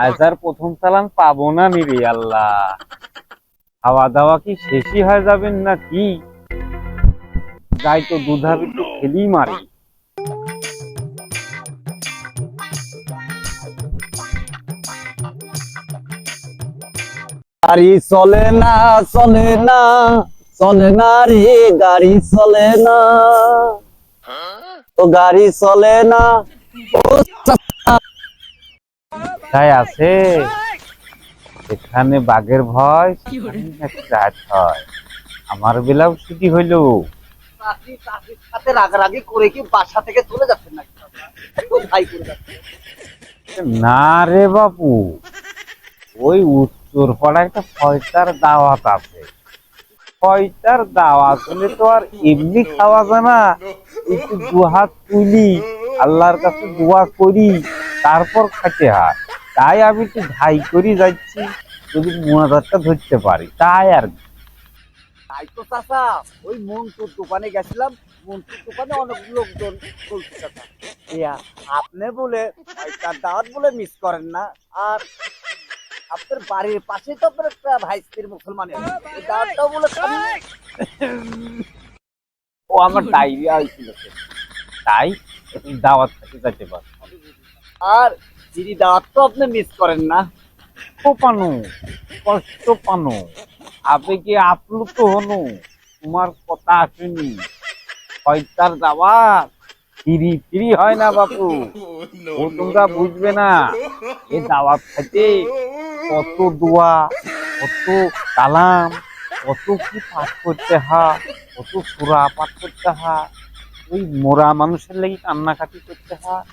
আজ আর প্রথম চালান পাবো না রে আল্লাহ। খাওয়া দাওয়া কি শেষই হয়ে যাবেন না কি? যাই তো দুধার একটু খেলি মারি। গাড়ি চলে না চলে না চলে না রে, গাড়ি চলে না তো গাড়ি চলে না। তাই আছে এখানে বাঘের ভয়, সেখানে নাকি রাত হয়। আমার বেলাও ছুটি হইলো। চাষির সাথে রাগারাগি করে কি বাসা থেকে চলে যাচ্ছেন নাকি? ভাই করে যাচ্ছে না রে বাপু, ওই উত্তর পাড়ায় একটা পয়সার দাওয়াত আছে। পয়সার দাওয়াত হলে তো আর এমনি খাওয়া যায় না, একটু দুহাত তুলি আল্লাহর কাছে দোয়া করি তারপর খাইতে হয়। তাই আমি একটু ধাই করি যাচ্ছি, যদি মোনাজাতটা ধরতে পারি তাই আর কি। তাই তো চাচা, ওই মন্টুর দোকানে গেছিলাম, মন্টুর দোকানে অনেক লোকজন চলছে চাচা। আপনি বলে তার দাওয়াত বলে মিস করেন না। আর আপনার বাড়ির পাশে তো আপনার একটা ভাইস্তির মুসলমান, এই দাওয়াতটাও বলে খান না। ও আমার ডায়রিয়া হয়েছিল, তাই একটু দাওয়াত খেতে যেতে পারি। আর দিদি দাওয়াত তো আপনি মিস করেন না। পানো কষ্ট পানো আবেগে আপ্লুত হনু, তোমার কথা আসেনি। পয়সার দাওয়াত ফিরি ফিরি হয় না বাপু, ও তোমরা বুঝবে না। এই দাওয়াত খাইতে কত দোয়া, কত কালাম, কত কি পাঠ করতে হয়, কত সূরা পাঠ করতে হয়, ওই মোরা মানুষের লাগি কান্নাকাটি করতে হয়,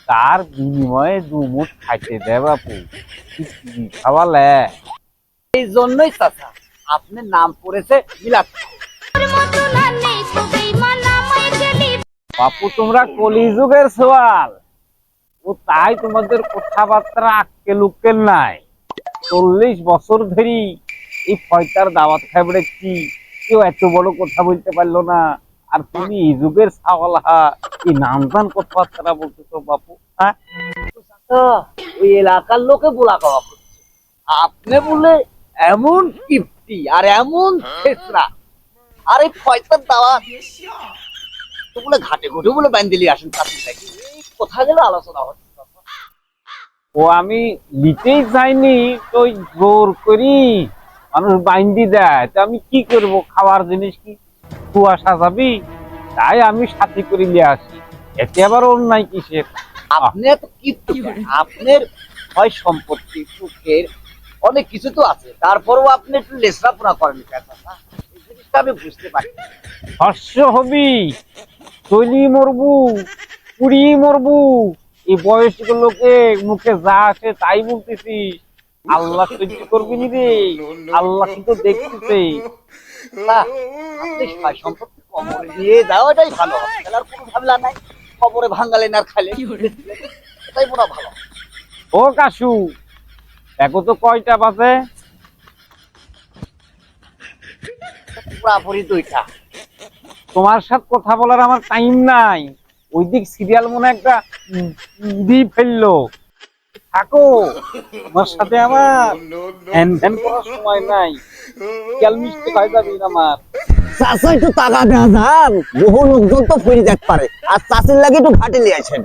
তার বিনিময়ে দুমুঠ খাইতে দেয় বাপু। কি খাওয়ালে? এই জন্যই চাচা আপনার নাম পড়েছে মিলাদ। বাপু তোমরা কলিযুগের সওয়াল, ও তাই তোমাদের কথাবার্তা আক্কেল উক্কেল নাই। 40 বছর ধরে এই পয়সার দাওয়াত খাই বেড়েছি, কেউ এত বড় কথা বলতে পারলো না। আর তুমি এই যুগের সওয়াল এই নামদান কথাবার্তা বলতেছো বাপু। হ্যাঁ ওই এলাকার লোকে বলা কওয়া করছে, আপনি বলে এমন কিপ্তি আর এমন ছেসরা, আর এই পয়সার দাওয়াত তো বলে ঘাটে ঘুটে বলে বান্দিলি আসেন চাকরি থেকে। কোথা গেলে আলোচনা হচ্ছে। ও আমি লিতেই যাইনি, তো ওই জোর করি মানুষ বাইন্দি দেয়, তো আমি কি করব? খাওয়ার জিনিস কি কুয়াশা যাবি? তাই আমি সাথে করে নিয়ে আসি, এতে আবার অন্যায় কিসের? আপনি তো কিপ্তি, আপনার হয় সম্পত্তি সুখের অনেক কিছু তো আছে, তারপরেও আপনি একটু লেসরাপনা করেন। এই জিনিসটা আমি বুঝতে পারি। হর্ষ হবি, চলি মরবু, পুড়ি মরবু, এই বয়স্ক লোকে মুখে যা আসে তাই বলতেছিস। আল্লাহ সহ্য করবি নি রে, আল্লাহ কিন্তু দেখতেছে। না, আপনি সয় সম্পত্তি কবরে দিয়ে যাওয়াটাই ভালো হবে, তাহলে আর কোনো ঝামেলা নাই। কবরে ভাঙালেন আর খাইলেন, এটাই মনে হয় ভালো। ও কাশু, দেখো তো কয়টা বাজে? পুরাপুরি 2টা। তোমার সাথে কথা বলার আমার টাইম নাই। ওই দিক সিরিয়াল মনে একটা দিয়ে ফেললো। থাকো, তোমার সাথে আমার হ্যান ধ্যান করার সময় নাই। খেয়াল মিষ্টি হয়ে যাবি আমার। চাষা একটু টাকা দেওয়া যান, বহু লোকজন তো ফিরে যেতে পারে, আর চাষির লাগে একটু ঘাটে নিয়ে আসেন।